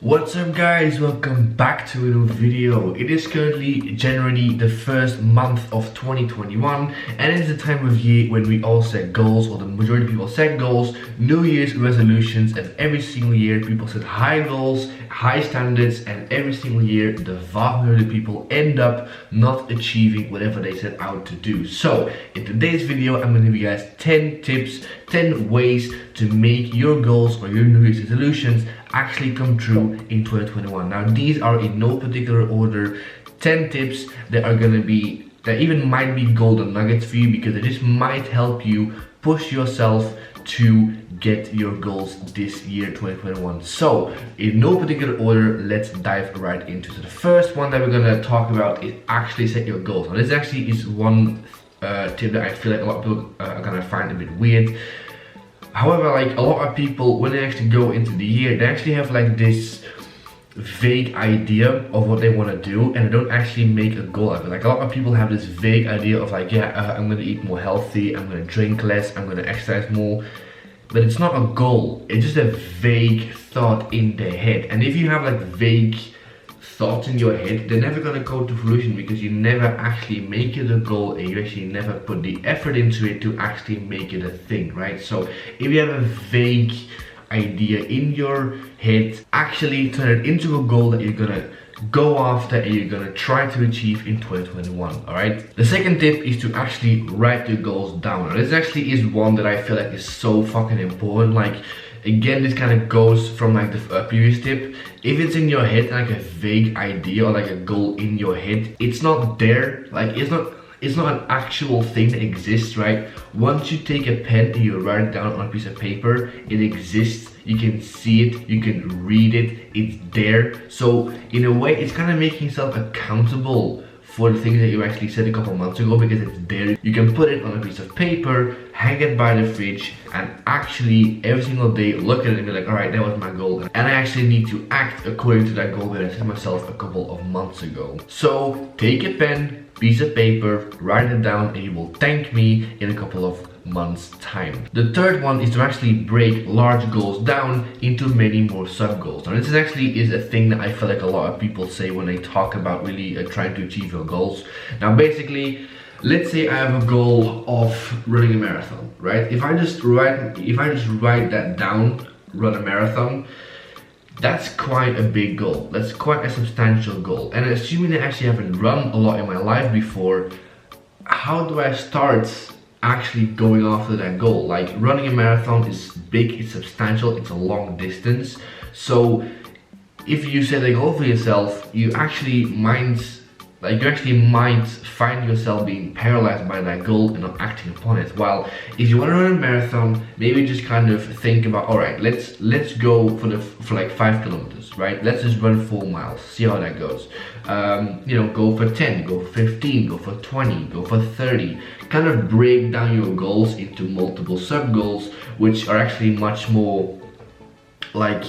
What's up guys, welcome back to a new video. It is currently January, the first month of 2021, and it's the time of year when we all set goals, or the majority of people set goals, New Year's resolutions, and every single year people set high goals, high standards, and every single year the vast majority of people end up not achieving whatever they set out to do. So in today's video I'm going to give you guys 10 tips, 10 ways to make your goals or your New Year's resolutions actually come true in 2021. Now these are in no particular order 10 tips that are gonna be, that even might be golden nuggets for you, because it just might help you push yourself to get your goals this year 2021. So in no particular order, let's dive right into it. So the first one that we're gonna talk about is actually set your goals. Now this actually is one tip that I feel like a lot of people are gonna find a bit weird. However, like a lot of people, when they actually go into the year, they actually have like this vague idea of what they want to do, and they don't actually make a goal out of it. Like a lot of people have this vague idea of like, I'm going to eat more healthy, I'm going to drink less, I'm going to exercise more. But it's not a goal, it's just a vague thought in their head. And if you have like vague thoughts in your head, they're never gonna go to fruition, because you never actually make it a goal and you actually never put the effort into it to actually make it a thing, right? So if you have a vague idea in your head, actually turn it into a goal that you're gonna go after and you're gonna try to achieve in 2021. All right, the second tip is to actually write your goals down. Now, this actually is one that I feel like is so fucking important. Like, again, this kind of goes from like the previous tip. If it's in your head, like a vague idea or like a goal in your head, it's not there. Like it's not an actual thing that exists, right? Once you take a pen and you write it down on a piece of paper, it exists. You can see it, you can read it, it's there. So in a way, it's kind of making yourself accountable for the things that you actually said a couple months ago, because it's there. You can put it on a piece of paper, hang it by the fridge, and actually every single day look at it and be like, all right, that was my goal, and I actually need to act according to that goal that I set myself a couple of months ago. So take a pen, piece of paper, write it down, and you will thank me in a couple of months time. The third one is to actually break large goals down into many more sub goals. Now this actually is a thing that I feel like a lot of people say when they talk about really trying to achieve your goals. Now basically, let's say I have a goal of running a marathon, right? If I just write that down, run a marathon, that's quite a big goal. That's quite a substantial goal. And assuming I actually haven't run a lot in my life before, how do I start actually going after that goal? Like, running a marathon is big, it's substantial, it's a long distance. So if you set a goal for yourself, you actually might find yourself being paralyzed by that goal and not acting upon it. While if you want to run a marathon, maybe just kind of think about, all right, let's go for like 5 kilometers, right? Let's just run 4 miles, see how that goes. Go for 10, go for 15, go for 20, go for 30. Kind of break down your goals into multiple sub goals, which are actually much more like,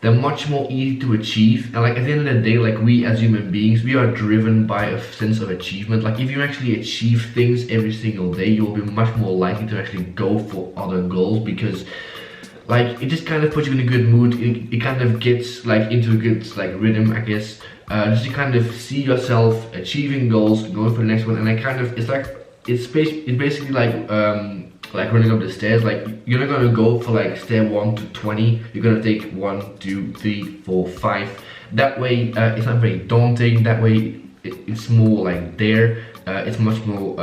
they're much more easy to achieve. And like at the end of the day, like we as human beings, we are driven by a sense of achievement. Like if you actually achieve things every single day, you'll be much more likely to actually go for other goals, because like it just kind of puts you in a good mood. It kind of gets like into a good like rhythm, I guess. Just to kind of see yourself achieving goals, going for the next one. And I kind of, it's basically like running up the stairs. Like you're not gonna go for like stair 1 to 20. You're gonna take 1, 2, 3, 4, 5. That way it's not very daunting. That way it's more like there. It's much more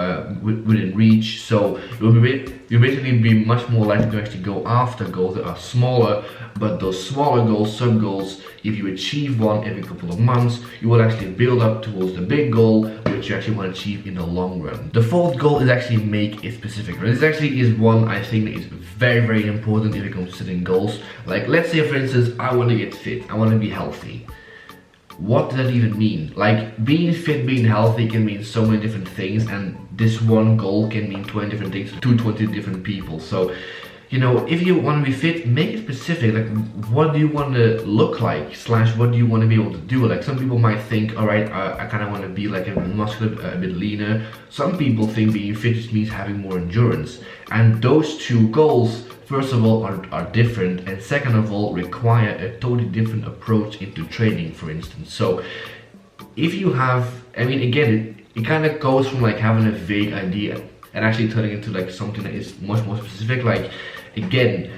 within reach. So you'll basically be much more likely to actually go after goals that are smaller. But those smaller goals, sub goals, if you achieve one every couple of months, you will actually build up towards the big goal, which you actually want to achieve in the long run. The fourth goal is actually make it specific. This actually is one I think that is very, very important if it comes to setting goals. Like let's say for instance, I want to get fit, I want to be healthy. What does that even mean? Like being fit, being healthy can mean so many different things, and this one goal can mean 20 different things to 20 different people. So you know, if you want to be fit, make it specific. Like, what do you want to look like, / what do you want to be able to do? Like, some people might think, all right, I kind of want to be like a muscular, a bit leaner. Some people think being fit just means having more endurance. And those two goals first of all are different, and second of all require a totally different approach into training, for instance. So if you have, I mean, again, it kind of goes from like having a vague idea and actually turning into like something that is much more specific. Like, again,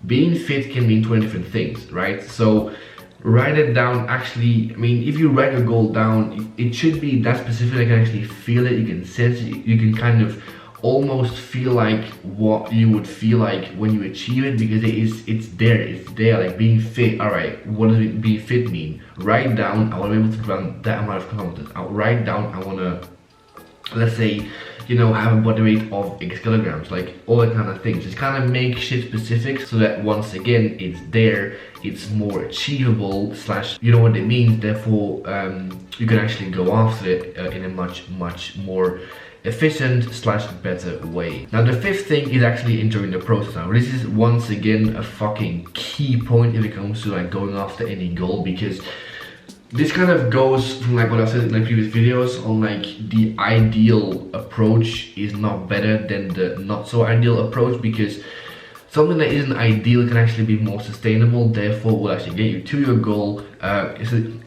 being fit can mean 20 different things, right? So write it down. Actually, I mean, if you write a goal down, it should be that specific. You can actually feel it, you can sense it, you can kind of almost feel like what you would feel like when you achieve it, because it's there. Like being fit, all right, what does being fit mean? Write down, I want to be able to run that amount of kilometers. I'll write down, I want to, let's say, you know, have a body weight of X kilograms, like all that kind of things. Just kind of make shit specific so that once again it's there, it's more achievable, slash you know what it means, therefore you can actually go after it in a much more efficient slash better way. Now the fifth thing is actually enjoying the process. Now this is once again a fucking key point if it comes to like going after any goal, because this kind of goes from like what I said in my previous videos on like the ideal approach is not better than the not so ideal approach, because something that isn't ideal can actually be more sustainable, therefore will actually get you to your goal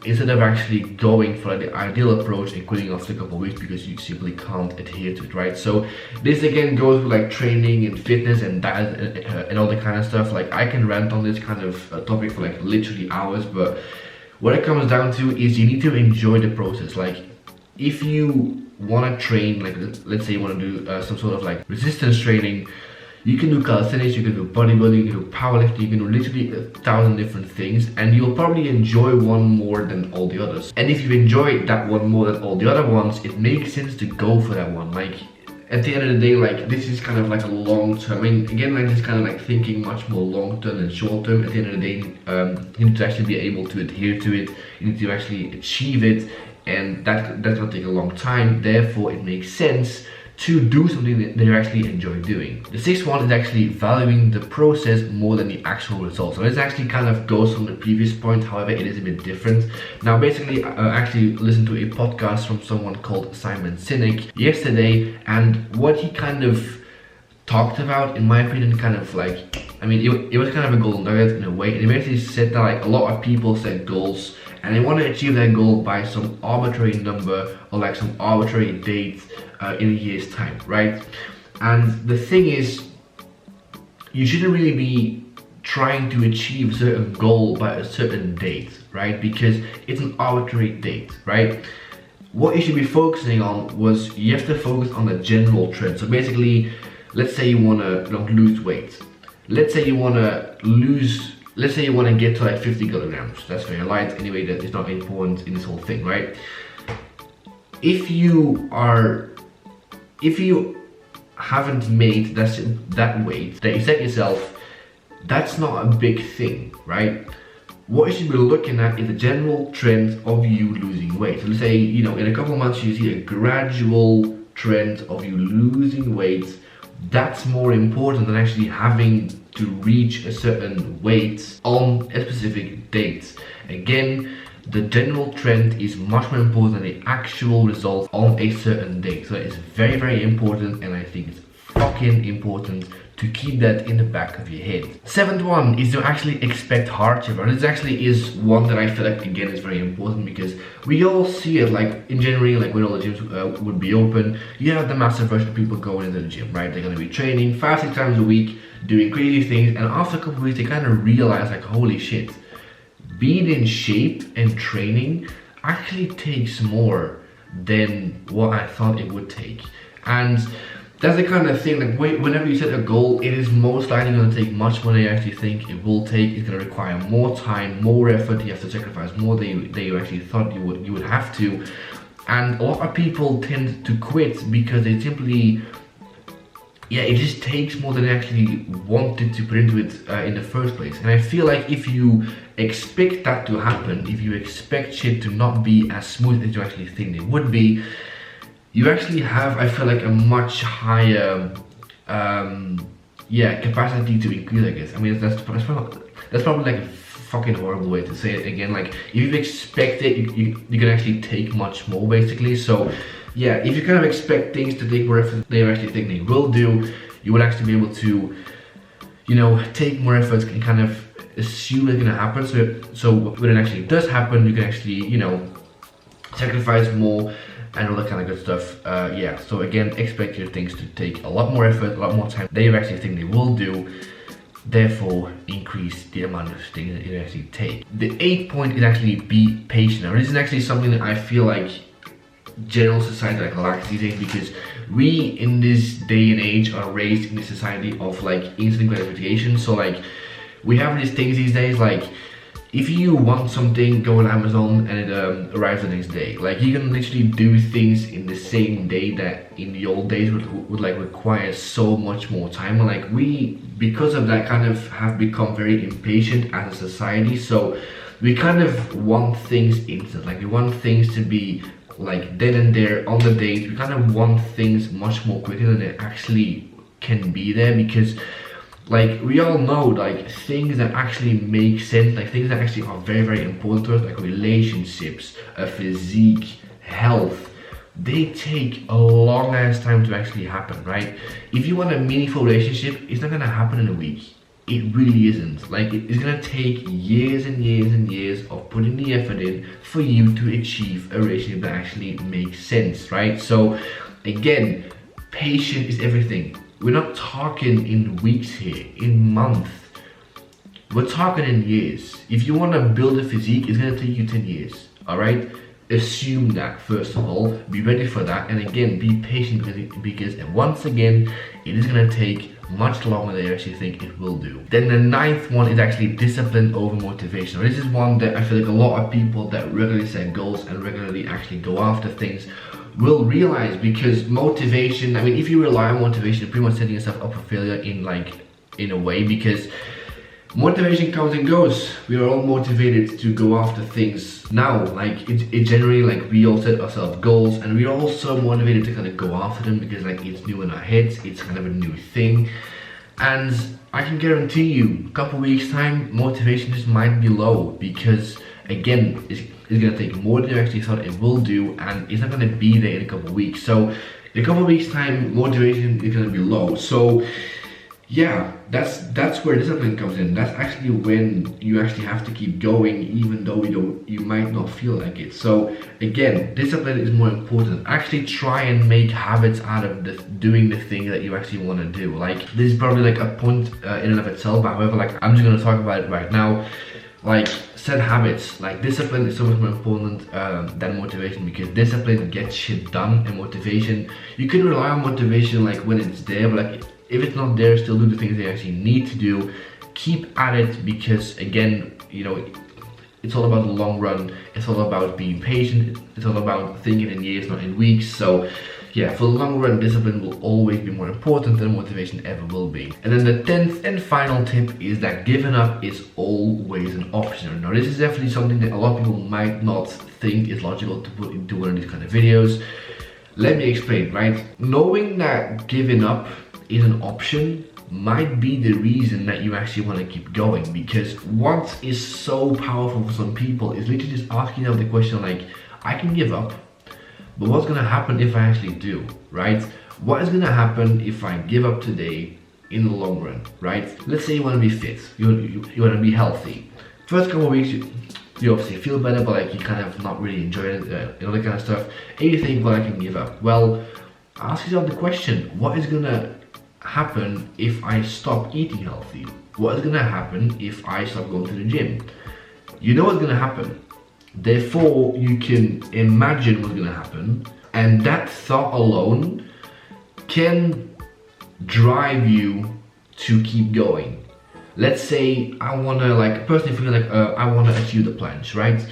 instead of actually going for like the ideal approach and quitting after a couple of weeks because you simply can't adhere to it, right? So this again goes with like training and fitness and that and all that kind of stuff. Like I can rant on this kind of topic for like literally hours, but what it comes down to is you need to enjoy the process. Like if you want to train, like let's say you want to do some sort of like resistance training, you can do calisthenics, you can do bodybuilding, you can do powerlifting, you can do literally 1,000 different things, and you'll probably enjoy one more than all the others. And if you enjoy that one more than all the other ones, it makes sense to go for that one. Like at the end of the day, like this is kind of like a long term, I mean, again, like just kind of like thinking much more long term than short term. At the end of the day, you need to actually be able to adhere to it, you need to actually achieve it, and that's gonna take a long time. Therefore it makes sense to do something that you actually enjoy doing. The sixth one is actually valuing the process more than the actual results. So this actually kind of goes from the previous point, however it is a bit different. Now basically I actually listened to a podcast from someone called Simon Sinek yesterday, and what he kind of talked about, in my opinion, kind of like, I mean, it was kind of a golden nugget in a way. And he basically said that like a lot of people set goals and they want to achieve that goal by some arbitrary number or like some arbitrary date in a year's time, right? And the thing is, you shouldn't really be trying to achieve a certain goal by a certain date, right? Because it's an arbitrary date, right? What you should be focusing on was, you have to focus on the general trend. So basically, let's say you want to lose weight. Let's say you want to get to like 50 kilograms. That's very light. Anyway, that is not important in this whole thing, right? If you haven't made that weight that you set yourself, that's not a big thing, right? What you should be looking at is the general trend of you losing weight. So let's say, you know, in a couple of months you see a gradual trend of you losing weight. That's more important than actually having to reach a certain weight on a specific date. Again, the general trend is much more important than the actual result on a certain date. So it's very, very important, and I think it's fucking important to keep that in the back of your head. Seventh one is to actually expect hardship. And this actually is one that I feel like, again, is very important, because we all see it, like in January, like when all the gyms would be open, you have the massive rush of people going into the gym, right? They're gonna be training 5-6 times a week, doing crazy things, and after a couple of weeks they kind of realize like, holy shit, being in shape and training actually takes more than what I thought it would take. And that's the kind of thing, like whenever you set a goal, it is most likely going to take much more than you actually think it will take. It's going to require more time, more effort. You have to sacrifice more than you actually thought you would have to. And a lot of people tend to quit because they simply, yeah, it just takes more than they actually wanted to put into it in the first place. And I feel like if you expect that to happen, if you expect shit to not be as smooth as you actually think they would be, you actually have, I feel like, a much higher capacity to increase, I guess. I mean, that's probably like a fucking horrible way to say it again. Like, if you expect it, you can actually take much more, basically. So yeah, if you kind of expect things to take more effort than you actually think they will do, you will actually be able to, you know, take more efforts and kind of assume it's gonna happen. So when it actually does happen, you can actually, you know, sacrifice more and all that kind of good stuff. Yeah, so again, expect your things to take a lot more effort, a lot more time than you actually think they will do. Therefore, increase the amount of things that you actually take. The 8th point is actually be patient. Now, this is actually something that I feel like general society like lacks these days, because we in this day and age are raised in a society of like instant gratification. So like we have these things these days, like if you want something, go on Amazon and it arrives the next day. Like you can literally do things in the same day that in the old days would like require so much more time. And like we, because of that, kind of have become very impatient as a society. So we kind of want things instant. Like we want things to be like then and there on the date. We kind of want things much more quicker than it actually can be there, because like we all know, like things that actually make sense, like things that actually are very, very important to us, like relationships, physique, health, they take a long ass time to actually happen, right? If you want a meaningful relationship, it's not gonna happen in a week. It really isn't. Like it's gonna take years and years and years of putting the effort in for you to achieve a relationship that actually makes sense, right? So again, patience is everything. We're not talking in weeks here, in months. We're talking in years. If you want to build a physique, it's going to take you 10 years, all right? Assume that, first of all, be ready for that, and again, be patient because once again, it is going to take much longer than you actually think it will do. Then the 9th one is actually discipline over motivation. This is one that I feel like a lot of people that regularly set goals and regularly actually go after things will realize, because motivation, I mean, if you rely on motivation, you're pretty much setting yourself up for failure in a way, because motivation comes and goes. We are all motivated to go after things now. Like it generally, like we all set ourselves goals and we're also motivated to kind of go after them because like it's new in our heads, it's kind of a new thing. And I can guarantee you, a couple weeks time, motivation just might be low, because again, it's gonna take more than you actually thought it will do, and it's not gonna be there in a couple weeks. So in a couple weeks time, motivation is gonna be low. So yeah, that's where discipline comes in. That's actually when you actually have to keep going, even though you might not feel like it. So again, discipline is more important. Actually try and make habits out of doing the thing that you actually want to do. Like this is probably like a point in and of itself, but however, like I'm just gonna talk about it right now. Like set habits. Like discipline is so much more important than motivation, because discipline gets shit done, and motivation, you can rely on motivation like when it's there, but like if it's not there, still do the things they actually need to do. Keep at it, because again, you know, it's all about the long run. It's all about being patient. It's all about thinking in years, not in weeks. So yeah, for the long run, discipline will always be more important than motivation ever will be. And then the 10th and final tip is that giving up is always an option. Now this is definitely something that a lot of people might not think is logical to put into one of these kind of videos. Let me explain, right? Knowing that giving up is an option might be the reason that you actually want to keep going, because what is so powerful for some people is literally just asking them the question like, I can give up, but what's gonna happen if I actually do, right? What is gonna happen if I give up today in the long run, right? Let's say you want to be fit, you want to be healthy. First couple of weeks, you obviously feel better, but like you kind of not really enjoy it, you know, that kind of stuff, and you think, well, I can give up. Well, ask yourself the question, what is gonna happen if I stop eating healthy? What is gonna happen if I stop going to the gym? You know what's gonna happen. Therefore, you can imagine what's gonna happen, and that thought alone can drive you to keep going. Let's say I wanna, like, personally feel like I wanna achieve the planche, right?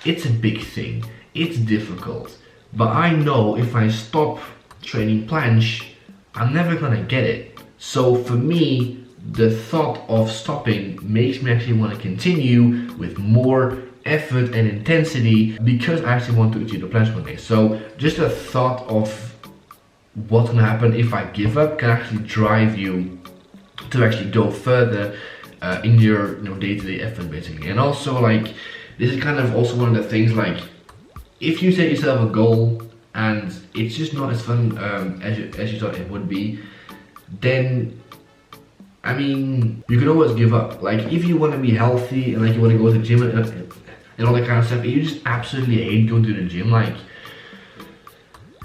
It's a big thing, it's difficult, but I know if I stop training planche, I'm never gonna get it. So for me, the thought of stopping makes me actually want to continue with more effort and intensity, because I actually want to achieve the planche one day. So just the thought of what's gonna happen if I give up can actually drive you to actually go further in your day-to-day effort, basically. And also, like, this is kind of also one of the things, like, if you set yourself a goal and it's just not as fun as you thought it would be, then I mean, you can always give up. Like, if you want to be healthy and like you want to go to the gym and all that kind of stuff, and you just absolutely hate going to the gym, like,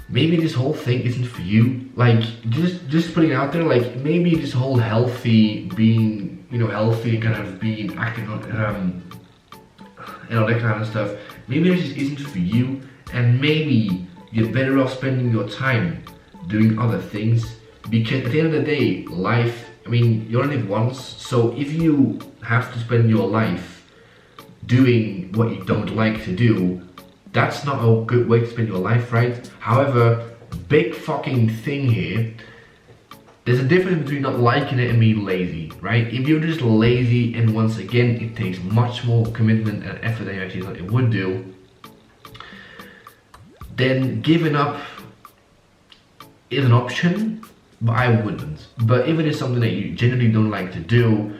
maybe this whole thing isn't for you. Like, just putting it out there, like, maybe this whole healthy, being, you know, healthy, kind of being active, and all that kind of stuff, maybe it just isn't for you, and maybe you're better off spending your time doing other things, because at the end of the day, life, I mean, you only live once, so if you have to spend your life doing what you don't like to do, that's not a good way to spend your life, right? However, big fucking thing here, there's a difference between not liking it and being lazy, right? If you're just lazy, and once again, it takes much more commitment and effort than you actually thought it would do, then giving up is an option, but I wouldn't. But if it is something that you genuinely don't like to do,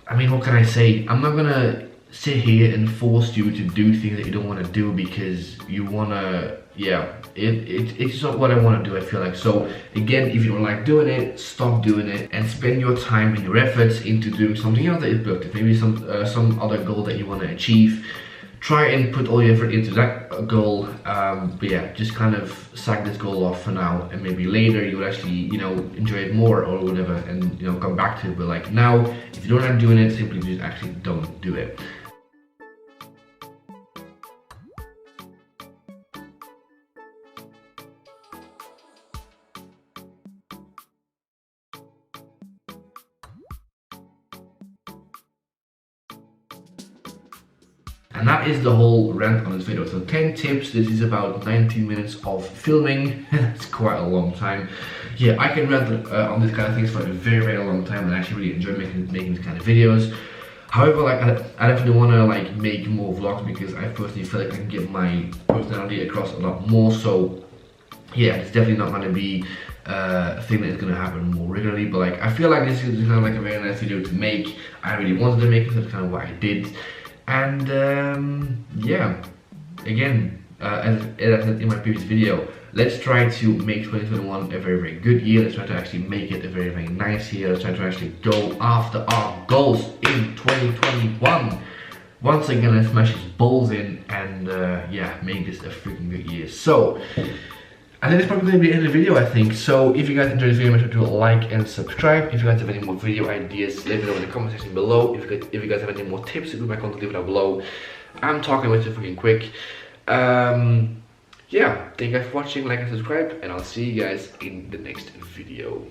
I mean, what can I say? I'm not gonna sit here and force you to do things that you don't want to do because you wanna, yeah, it's not what I want to do, I feel like. So again, if you don't like doing it, stop doing it and spend your time and your efforts into doing something else that is productive. Maybe some other goal that you want to achieve. Try and put all your effort into that goal, but yeah, just kind of sack this goal off for now, and maybe later you would actually, you know, enjoy it more or whatever, and, you know, come back to it. But like now, if you don't like doing it, simply just actually don't do it. And that is the whole rant on this video. So 10 tips, this is about 19 minutes of filming. That's quite a long time. Yeah, I can rant on this kind of things for a very, very long time, and I actually really enjoy making these kind of videos. However, like, I definitely want to like make more vlogs because I personally feel like I can get my personality across a lot more. So yeah, it's definitely not going to be a thing that is going to happen more regularly, but like, I feel like this is kind of like a very nice video to make. I really wanted to make it, so that's kind of why I did. And yeah, again, as I said in my previous video, let's try to make 2021 a very, very good year. Let's try to actually make it a very, very nice year. Let's try to actually go after our goals in 2021. Once again, let's smash these balls in and yeah, make this a freaking good year. So I think that's probably going to be the end of the video, I think. So if you guys enjoyed this video, make sure to like and subscribe. If you guys have any more video ideas, let me know in the comment section below. If you guys have any more tips to do my content, leave it down below. I'm talking way too freaking quick. Yeah, thank you guys for watching, like and subscribe, and I'll see you guys in the next video.